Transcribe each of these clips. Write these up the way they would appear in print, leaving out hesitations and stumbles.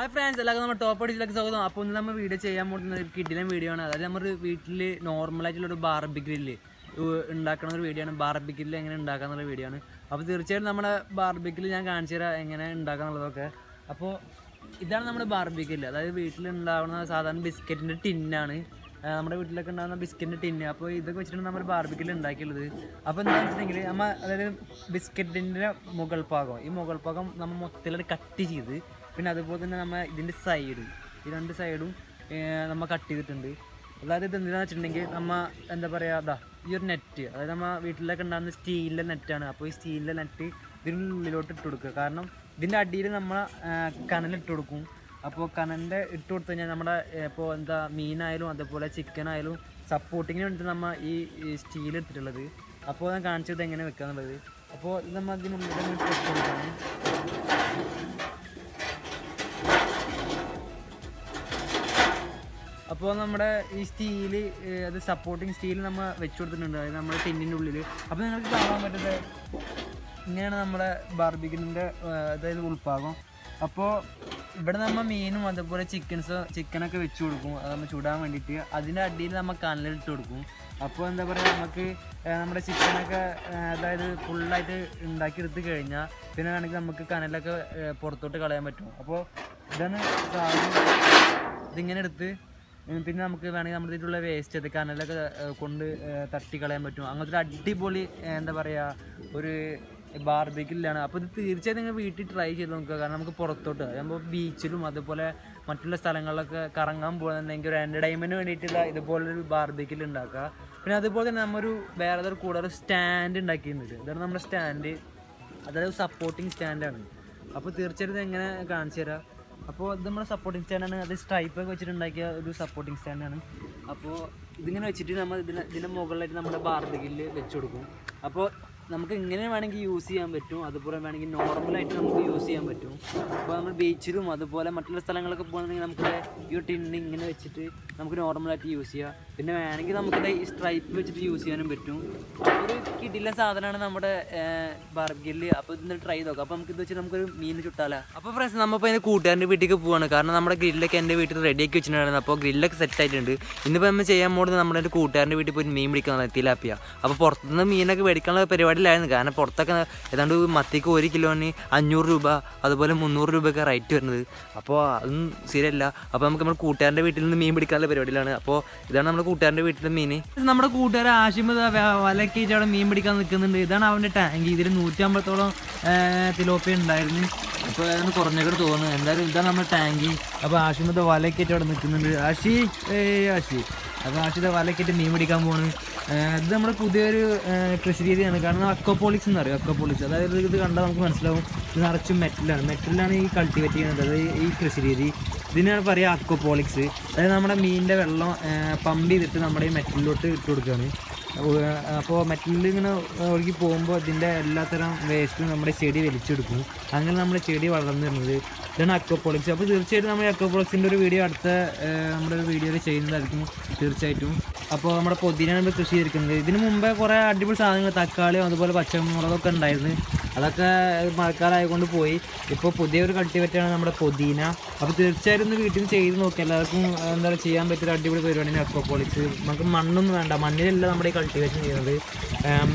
Hi friends, എല്ലാവർക്കും നമ്മുടെ top അടിച്ചിലേക്ക് സ്വാഗതം. അപ്പോൾ ഒന്ന് നമ്മൾ വീഡിയോ ചെയ്യാൻ പോകുന്ന ഒരു കിടിലൻ വീഡിയോ ആണ്. അതായത് നമ്മൾ വീട്ടിൽ നോർമലായിട്ടുള്ളൊരു ബാർബി ഗ്രില്ല് ഉണ്ടാക്കുന്ന ഒരു വീഡിയോ ആണ്. ബാർബി ഗ്രില്ല് എങ്ങനെ ഉണ്ടാക്കാന്നുള്ള വീഡിയോ ആണ്. അപ്പോൾ തീർച്ചയായിട്ടും നമ്മുടെ ബാർബി ഗ്രില്ല് ഞാൻ കാണിച്ചു തരാം എങ്ങനെ ഉണ്ടാക്കാന്നുള്ളതൊക്കെ. അപ്പോൾ ഇതാണ് നമ്മുടെ ബാർബി ഗ്രില്ല്. അതായത് വീട്ടിലുണ്ടാവുന്ന സാധാരണ ബിസ്ക്കറ്റിൻ്റെ ടിന്നാണ്. നമ്മുടെ വീട്ടിലൊക്കെ ഉണ്ടാകുന്ന ബിസ്ക്കറ്റിൻ്റെ ടിന്ന്. അപ്പോൾ ഇതൊക്കെ വെച്ചിട്ടാണ് നമ്മൾ ബാർബി ഗ്രില്ല് ഉണ്ടാക്കിയുള്ളത്. അപ്പോൾ എന്താണെന്ന് വെച്ചിട്ടുണ്ടെങ്കിൽ നമ്മൾ അതായത് ബിസ്ക്കറ്റിൻ്റെ മുകൾ ഭാഗം, ഈ മുകൾ ഭാഗം നമ്മൾ മൊത്തത്തിൽ കട്ട് ചെയ്ത്, പിന്നെ അതുപോലെ തന്നെ നമ്മൾ ഇതിൻ്റെ സൈഡ്, ഈ രണ്ട് സൈഡും നമ്മൾ കട്ട് ചെയ്തിട്ടുണ്ട്. അതായത് ഇത് എന്തിനാണെന്ന് വെച്ചിട്ടുണ്ടെങ്കിൽ നമ്മൾ എന്താ പറയുക, അതാ ഈ ഒരു നെറ്റ്, അതായത് നമ്മൾ വീട്ടിലൊക്കെ ഉണ്ടാകുന്ന സ്റ്റീലിൻ്റെ നെറ്റാണ്. അപ്പോൾ ഈ സ്റ്റീലിൻ്റെ നെറ്റ് ഇതിനുള്ളിലോട്ട് ഇട്ട് കൊടുക്കുക. കാരണം ഇതിൻ്റെ അടിയിൽ നമ്മൾ കനലിട്ട് കൊടുക്കും. അപ്പോൾ കനലിൻ്റെ ഇട്ട് കൊടുത്തു കഴിഞ്ഞാൽ നമ്മുടെ ഇപ്പോൾ എന്താ മീനായാലും അതുപോലെ ചിക്കനായാലും സപ്പോർട്ടിങ്ങിന് വേണ്ടിയിട്ട് നമ്മൾ ഈ സ്റ്റീൽ എടുത്തിട്ടുള്ളത്. അപ്പോൾ ഞാൻ കാണിച്ചത് എങ്ങനെ വെക്കുക എന്നുള്ളത്. അപ്പോൾ ഇത് നമ്മൾ അതിനുള്ളിൽ ഇട്ട് കൊടുക്കുകയാണ്. അപ്പോൾ നമ്മുടെ ഈ സ്റ്റീല്, അത് സപ്പോർട്ടിങ് സ്റ്റീൽ നമ്മൾ വെച്ച് കൊടുത്തിട്ടുണ്ട്, അതായത് നമ്മുടെ ടിന്നിൻ്റെ ഉള്ളിൽ. അപ്പോൾ നിങ്ങൾക്ക് കാണാൻ പറ്റുന്നത് ഇങ്ങനെയാണ് നമ്മുടെ ബാർബിക്യൂവിൻ്റെ അതായത് ഉൾഭാഗം. അപ്പോൾ ഇവിടെ നമ്മൾ മീനും അതുപോലെ ചിക്കനൊക്കെ വെച്ച് കൊടുക്കും, അത് നമ്മൾ ചൂടാൻ വേണ്ടിയിട്ട്. അതിൻ്റെ അടിയിൽ നമ്മൾ കനലിട്ട് കൊടുക്കും. അപ്പോൾ എന്താ പറയുക, നമുക്ക് നമ്മുടെ ചിക്കനൊക്കെ അതായത് ഫുള്ളായിട്ട് ഉണ്ടാക്കിയെടുത്ത് കഴിഞ്ഞാൽ പിന്നെ വേണമെങ്കിൽ നമുക്ക് കനലൊക്കെ പുറത്തോട്ട് കളയാൻ പറ്റും. അപ്പോൾ ഇതാണ് ഇതിങ്ങനെ എടുത്ത് പിന്നെ നമുക്ക് വേണമെങ്കിൽ നമ്മുടെ ഇതിലുള്ള വേസ്റ്റ് അത് കനലൊക്കെ കൊണ്ട് തട്ടി കളയാൻ പറ്റും. അങ്ങനത്തെ ഒരു അടിപൊളി എന്താ പറയുക ഒരു ബാർബിക്യൂലാണ്. അപ്പോൾ ഇത് തീർച്ചയായും നിങ്ങൾ വീട്ടിൽ ട്രൈ ചെയ്ത് നോക്കുക. കാരണം നമുക്ക് പുറത്തോട്ട് നമ്മൾ ബീച്ചിലും അതുപോലെ മറ്റുള്ള സ്ഥലങ്ങളിലൊക്കെ കറങ്ങാൻ പോകുന്നുണ്ടെങ്കിൽ ഒരു എൻ്റർടൈൻമെൻറ്റിന് വേണ്ടിയിട്ടുള്ള ഇതുപോലൊരു ബാർബിക്യൂ ഉണ്ടാക്കുക. പിന്നെ അതുപോലെ തന്നെ നമ്മൊരു വേറെ കൂടെ ഒരു സ്റ്റാൻഡ് ഉണ്ടാക്കിയിട്ടുണ്ട്. ഇതാണ് നമ്മുടെ സ്റ്റാൻഡ്, അതായത് സപ്പോർട്ടിങ് സ്റ്റാൻഡാണ്. അപ്പോൾ തീർച്ചയായിട്ടും എങ്ങനെ കാണിച്ചു തരാം. അപ്പോൾ ഇത് നമ്മുടെ സപ്പോർട്ടിങ് സ്റ്റാൻഡാണ്. അത് സ്ട്രൈപ്പൊക്കെ വെച്ചിട്ടുണ്ടാക്കിയ ഒരു സപ്പോർട്ടിങ് സ്റ്റാൻഡാണ്. അപ്പോൾ ഇതിങ്ങനെ വെച്ചിട്ട് നമ്മൾ ഇതിൻ്റെ മുകളിലായിട്ട് നമ്മുടെ ബാർബിക്യൂവിൽ വെച്ച് കൊടുക്കും. അപ്പോൾ നമുക്ക് ഇങ്ങനെ വേണമെങ്കിൽ യൂസ് ചെയ്യാൻ പറ്റും, അതുപോലെ വേണമെങ്കിൽ നോർമലായിട്ട് നമുക്ക് യൂസ് ചെയ്യാൻ പറ്റും. അപ്പോൾ നമ്മൾ ബീച്ചിലും അതുപോലെ മറ്റുള്ള സ്ഥലങ്ങളൊക്കെ പോകുകയാണെങ്കിൽ നമുക്ക് ഈ ടിന്ന് ഇങ്ങനെ വെച്ചിട്ട് നമുക്ക് നോർമലായിട്ട് യൂസ് ചെയ്യാം. പിന്നെ വേണമെങ്കിൽ നമുക്ക് ഈ സ്ട്രൈപ്പ് വെച്ചിട്ട് യൂസ് ചെയ്യാനും പറ്റും. ഒരു കിടിലൻ സാധനമാണ് നമ്മുടെ ബാർബിക്യൂവിൽ. അപ്പോൾ ഇതൊന്ന് ട്രൈ ചെയ്ത് നോക്കാം. അപ്പോൾ നമുക്ക് ഇത് വെച്ചിട്ട് നമുക്കൊരു മീൻ ചുട്ടാലോ. അപ്പോൾ ഫ്രണ്ട്സ്, നമ്മളിപ്പോൾ അതിന് കൂട്ടുകാരൻ്റെ വീട്ടിലേക്ക് പോവാണ്. കാരണം നമ്മുടെ ഗ്രില്ലൊക്കെ എൻ്റെ വീട്ടിൽ റെഡിയാക്കി വെച്ചിട്ടുണ്ടായിരുന്നു. അപ്പോൾ ഗ്രില്ലൊക്കെ സെറ്റ് ആയിട്ടുണ്ട്. ഇന്നിപ്പോൾ നമ്മൾ ചെയ്യാൻ പോകുന്നത് നമ്മുടെ ഒരു കൂട്ടുകാരൻ്റെ വീട്ടിൽ പോയി മീൻ പിടിക്കാൻ തിലാപ്പിയ. അപ്പോൾ പുറത്തുനിന്ന് മീനൊക്കെ മേടിക്കാനുള്ള പരിപാടിയിലായിരുന്നു. കാരണം പുറത്തൊക്കെ ഏതാണ്ട് മത്തിക്ക് 1 കിലോന് 500 രൂപ അതുപോലെ 300 രൂപയൊക്കെ റേറ്റ് വരുന്നത്. അപ്പോൾ അതൊന്നും ശരിയല്ല. അപ്പോൾ നമുക്ക് നമ്മുടെ കൂട്ടുകാരൻ്റെ വീട്ടിൽ നിന്ന് മീൻ പിടിക്കാനുള്ള പരിപാടിയിലാണ്. അപ്പോൾ ഇതാണ് നമ്മുടെ കൂട്ടുകാരൻ്റെ വീട്ടിലെ മീൻ. നമ്മുടെ കൂട്ടുകാരൻ ആഷിമത് വലക്കേറ്റ് അവിടെ മീൻ പിടിക്കാൻ നിൽക്കുന്നുണ്ട്. ഇതാണ് അവൻ്റെ ടാങ്ക്. ഇതിൽ 150ഓളം തിലോപ്പിയ ഉണ്ടായിരുന്നു. അപ്പോൾ അതാണ് കുറഞ്ഞൊക്കെ തോന്നുന്നു. എന്തായാലും ഇതാണ് നമ്മുടെ ടാങ്ക്. അപ്പോൾ ആഷിമത് വലക്കേറ്റ് അവിടെ നിൽക്കുന്നുണ്ട്. ആഷി അപ്പോൾ ആഷിത വലക്കേറ്റ് മീൻ പിടിക്കാൻ പോകുന്നത്. ഇത് നമ്മുടെ പുതിയൊരു കൃഷി രീതിയാണ്. കാരണം അക്വപോളിക്സ് എന്ന് പറയും. അക്വപോളിക്സ് അതായത് ഇത് കണ്ടാൽ നമുക്ക് മനസ്സിലാവും ഇത് നിറച്ചും മെറ്റലാണ് ഈ കൾട്ടിവേറ്റ് ചെയ്യുന്നത്. അതായത് ഈ കൃഷി രീതി ഇതിനാണ് പറയുക അക്വപോളിക്സ്. അതായത് നമ്മുടെ മീനിൻ്റെ വെള്ളം പമ്പ് ചെയ്തിട്ട് നമ്മുടെ ഈ മെറ്റലിലോട്ട് ഇട്ട് കൊടുക്കുകയാണ്. അപ്പോൾ മെറ്റലിൽ ഇങ്ങനെ ഒഴുകി പോകുമ്പോൾ ഇതിൻ്റെ എല്ലാത്തരം വേസ്റ്റും നമ്മുടെ ചെടി വലിച്ചെടുക്കും. അങ്ങനെ നമ്മുടെ ചെടി വളർന്നു വരുന്നത്. ഇതാണ് അക്വപോളിക്സ്. അപ്പോൾ തീർച്ചയായിട്ടും നമ്മൾ അക്വപോളിക്സിൻ്റെ ഒരു വീഡിയോ അടുത്ത നമ്മുടെ ഒരു വീഡിയോയിൽ ചെയ്യുന്നതായിരിക്കും തീർച്ചയായിട്ടും. അപ്പോൾ നമ്മുടെ പൊതിനാണ് നമ്മൾ കൃഷി ചെയ്തിരിക്കുന്നത്. ഇതിന് മുമ്പേ കുറേ അടിപൊളി സാധനങ്ങൾ തക്കാളിയും അതുപോലെ പച്ചമുളകൊക്കെ ഉണ്ടായിരുന്നു. അതൊക്കെ മഴക്കാലമായിക്കൊണ്ട് പോയി. ഇപ്പോൾ പുതിയൊരു കൾട്ടിവേറ്റാണ് നമ്മുടെ പൊതിന. അപ്പോൾ തീർച്ചയായിട്ടും ഒന്ന് വീട്ടിൽ നിന്ന് ചെയ്ത് നോക്കി. എല്ലാവർക്കും എന്താ പറയുക ചെയ്യാൻ പറ്റിയൊരു അടിപൊളി പരിപാടിയാണ് അക്വപോളിക്സ്. നമുക്ക് മണ്ണൊന്നും വേണ്ട, മണ്ണിലല്ല നമ്മുടെ ഈ കൾട്ടിവേഷൻ ചെയ്യുന്നത്,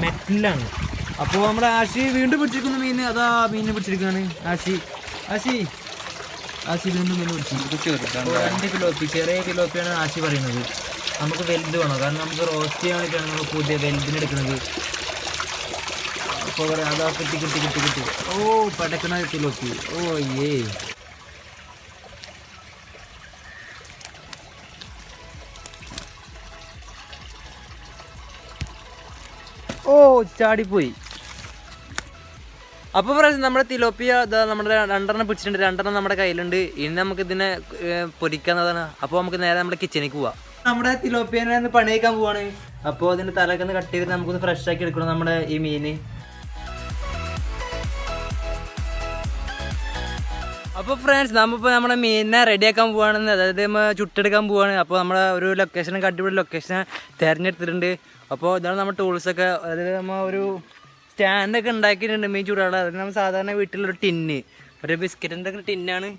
മെറ്റലാണ്. അപ്പോൾ നമ്മുടെ ആശി വീണ്ടും പിടിച്ചിരിക്കുന്ന മീൻ, അതാ മീനിനെ പിടിച്ചിരിക്കുകയാണ് ആശി വീണ്ടും മീൻ പിടിച്ചു. 2 കിലോപ്പി, ചെറിയ കിലോപ്പിയാണ് ആശി പറയുന്നത്. നമുക്ക് വലുത് വേണം, കാരണം നമുക്ക് റോസ്റ്റ് ചെയ്യാൻ വേണ്ടിയിട്ടാണ് നമ്മൾ പുതിയ വലുതിന് എടുക്കുന്നത്. അപ്പോൾ പറയാം അതാ കിട്ടി. ഓ പടക്കണ കിലോപ്പി. ചാടിപ്പോയി. അപ്പോൾ ഫ്രണ്ട്സ്, നമ്മുടെ തിലോപ്പിയ ഇതാ നമ്മുടെ 2 പിടിച്ചിട്ടുണ്ട്. 2 നമ്മുടെ കയ്യിലുണ്ട്. ഇനി നമുക്ക് ഇതിനെ പൊരിക്കാവുന്നതാണ്. അപ്പോൾ നമുക്ക് നേരെ നമ്മുടെ കിച്ചണിലേക്ക് പോവാം. നമ്മുടെ തിലോപ്പിയനെ ഒന്ന് പണിയേക്കാൻ പോവാണ്. അപ്പോൾ അതിൻ്റെ തലയൊക്കെ ഒന്ന് കട്ട് ചെയ്തിട്ട് നമുക്കൊന്ന് ഫ്രഷ് ആക്കി എടുക്കണം നമ്മുടെ ഈ മീൻ. അപ്പോൾ ഫ്രണ്ട്സ്, നമ്മളിപ്പോൾ നമ്മുടെ മീനിനെ റെഡിയാക്കാൻ പോവുകയാണെന്ന്, അതായത് നമ്മൾ ചുട്ടെടുക്കാൻ പോവുകയാണ്. അപ്പോൾ നമ്മുടെ ഒരു ലൊക്കേഷനൊക്കെ അടിപൊളി ലൊക്കേഷൻ തിരഞ്ഞെടുത്തിട്ടുണ്ട്. അപ്പോൾ ഇതാണ് നമ്മുടെ ടൂൾസൊക്കെ. അതായത് നമ്മൾ ഒരു സ്റ്റാൻഡൊക്കെ ഉണ്ടാക്കിയിട്ടുണ്ട് മീൻ ചൂടാനുള്ള. അതിന് നമ്മൾ സാധാരണ വീട്ടിലൊരു ടിന്ന്, ഒരു ബിസ്ക്കറ്റിൻ്റെ ടിന്നാണ്.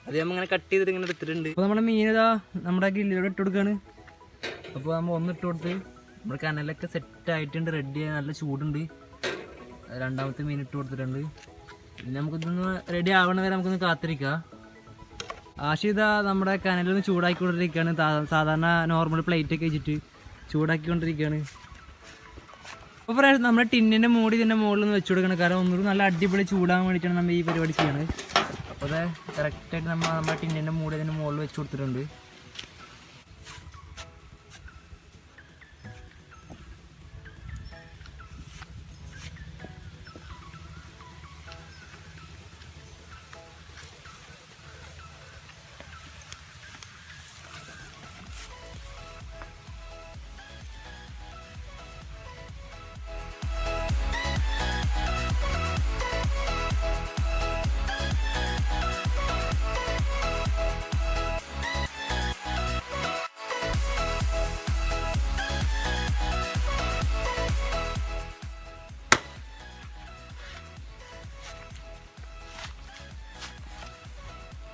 അത് നമ്മൾ ഇങ്ങനെ കട്ട് ചെയ്തിട്ട് ഇങ്ങനെ എടുത്തിട്ടുണ്ട്. അപ്പോൾ നമ്മുടെ മീൻ ഇതാ നമ്മുടെ ഗ്രില്ലിലൂടെ ഇട്ട് കൊടുക്കുകയാണ്. അപ്പോൾ നമ്മൾ ഒന്ന് ഇട്ട് കൊടുത്ത് നമ്മുടെ കനലൊക്കെ സെറ്റ് ആയിട്ടുണ്ട്, റെഡി ആയി, നല്ല ചൂടുണ്ട്. രണ്ടാമത്തെ മീൻ ഇട്ട് കൊടുത്തിട്ടുണ്ട്. പിന്നെ നമുക്കിതൊന്ന് റെഡി ആവണ വരെ നമുക്കൊന്ന് കാത്തിരിക്കാം. ആഷിത നമ്മുടെ കനലൊന്ന് ചൂടാക്കിക്കൊണ്ടിരിക്കുകയാണ്. സാധാരണ നോർമൽ പ്ലേറ്റൊക്കെ വെച്ചിട്ട് ചൂടാക്കിക്കൊണ്ടിരിക്കുകയാണ്. അപ്പോൾ പറയാം നമ്മുടെ ടിന്നിൻ്റെ മൂടി ഇതിൻ്റെ മുകളിൽ നിന്ന് വെച്ച് കൊടുക്കണം. കാരണം ഒന്നുകൂടി നല്ല അടിപൊളി ചൂടാകാൻ വേണ്ടിയിട്ടാണ് നമ്മൾ ഈ പരിപാടി ചെയ്യണത്. അപ്പോൾ അത് കറക്റ്റായിട്ട് നമ്മുടെ ടിന്നിൻ്റെ മൂടി ഇതിൻ്റെ മുകളിൽ വെച്ച് കൊടുത്തിട്ടുണ്ട്.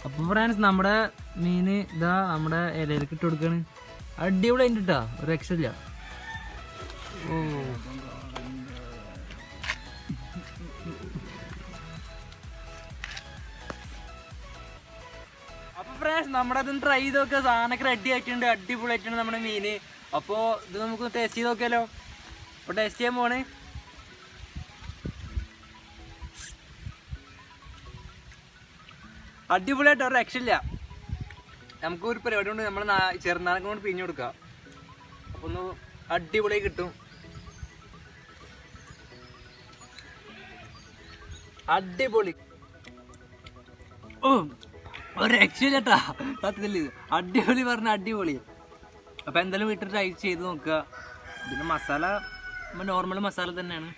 അപ്പോൾ ഫ്രണ്ട്സ് നമ്മുടെ മീൻ ഇതാ നമ്മുടെ ഇലയിലേക്ക് ഇട്ട് കൊടുക്കുകയാണ്. അടിപൊളി അതിൻ്റെ ഇട്ടാ, ഒരു രക്ഷയില്ല. ഓ അപ്പോൾ ഫ്രണ്ട്സ് നമ്മുടെ അതൊന്ന് ട്രൈ ചെയ്ത് നോക്കുക. സാധനമൊക്കെ റെഡി ആയിട്ടുണ്ട്, അടിപൊളി ആയിട്ടുണ്ട് നമ്മുടെ മീൻ. അപ്പോൾ ഇത് നമുക്ക് ടേസ്റ്റ് ചെയ്ത് നോക്കിയാലോ. അപ്പോൾ ടേസ്റ്റ് ചെയ്യാൻ പോണ്. അടിപൊളിയായിട്ട് ഒരു രക്ഷയില്ല. നമുക്കൊരു പരിപാടി കൊണ്ട് നമ്മൾ ചെറുനാരങ്ങ കൊണ്ട് പിഴിഞ്ഞു കൊടുക്കുക. അപ്പോൾ ഒന്ന് അടിപൊളിയായി കിട്ടും. അടിപൊളി. ഓ ഒരു രക്ഷയില്ല കേട്ടാ, സത്യത്തിൽ അടിപൊളി പറഞ്ഞ അടിപൊളി. അപ്പോൾ എന്തായാലും വീട്ടിൽ ട്രൈ ചെയ്ത് നോക്കുക. ഇതിന് മസാല നമ്മൾ നോർമൽ മസാല തന്നെയാണ്.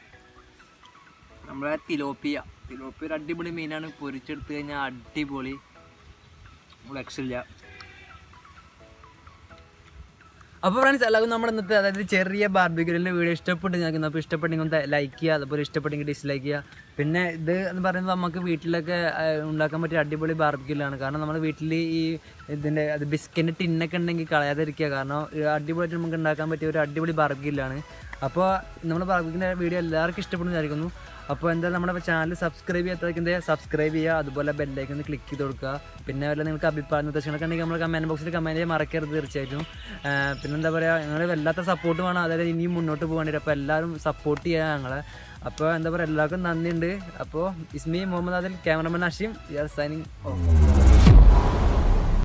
നമ്മളെ തിലോപ്പിയ ഒരു അടിപൊളി മീനാണ്. പൊരിച്ചെടുത്ത് കഴിഞ്ഞാൽ അടിപൊളി, രക്ഷയില്ല. അപ്പോൾ ഫ്രണ്ട്സ് എല്ലാവർക്കും നമ്മുടെ ഇന്നത്തെ അതായത് ചെറിയ ബാർബിക്യൂവിൻ്റെ വീഡിയോ ഇഷ്ടപ്പെട്ട് ഞങ്ങൾക്ക്. അപ്പോൾ ഇഷ്ടപ്പെട്ടെങ്കിൽ ലൈക്ക് ചെയ്യുക, അതുപോലെ ഇഷ്ടപ്പെട്ടെങ്കിൽ ഡിസ്ലൈക്ക് ചെയ്യുക. പിന്നെ ഇത് എന്ന് പറയുന്നത് നമുക്ക് വീട്ടിലൊക്കെ ഉണ്ടാക്കാൻ പറ്റിയ അടിപൊളി ബാർബിക്യൂലാണ്. കാരണം നമ്മുടെ വീട്ടിൽ ഈ ഇതിൻ്റെ അത് ബിസ്ക്കറ്റിൻ്റെ ടിന്നൊക്കെ ഉണ്ടെങ്കിൽ കളയാതിരിക്കുക. കാരണം അടിപൊളിയായിട്ട് നമുക്ക് ഉണ്ടാക്കാൻ പറ്റിയ ഒരു അടിപൊളി ബാർബിക്യൂലാണ്. അപ്പോൾ നമ്മുടെ ബാർബിക്യൂവിൻ്റെ വീഡിയോ എല്ലാവർക്കും ഇഷ്ടപ്പെടുന്നു വിചാരിക്കുന്നു. അപ്പോൾ എന്തായാലും നമ്മുടെ ചാനൽ സബ്സ്ക്രൈബ് ചെയ്യാത്തവർക്ക് സബ്സ്ക്രൈബ് ചെയ്യുക, അതുപോലെ ബെല്ലൈക്കൺ ഒന്ന് ക്ലിക്ക് ചെയ്ത് കൊടുക്കുക. പിന്നെ വല്ല നിങ്ങൾക്ക് അഭിപ്രായ നിർദ്ദേശങ്ങളൊക്കെ ഉണ്ടെങ്കിൽ നമ്മൾ കമൻറ്റ് ബോക്സിൽ കമൻറ്റ് ചെയ്യാൻ മറക്കരുത് തീർച്ചയായിട്ടും. പിന്നെന്താ പറയുക, നിങ്ങൾ വല്ലാത്ത സപ്പോർട്ട് വേണം, അതായത് ഇനിയും മുന്നോട്ട് പോകേണ്ടി വരും. അപ്പോൾ എല്ലാവരും സപ്പോർട്ട് ചെയ്യുക ഞങ്ങളെ. അപ്പോൾ എന്താ പറയുക, എല്ലാവർക്കും നന്ദിയുണ്ട്. അപ്പോൾ Ismi Muhammad Adil, cameraman Asheem, signing of.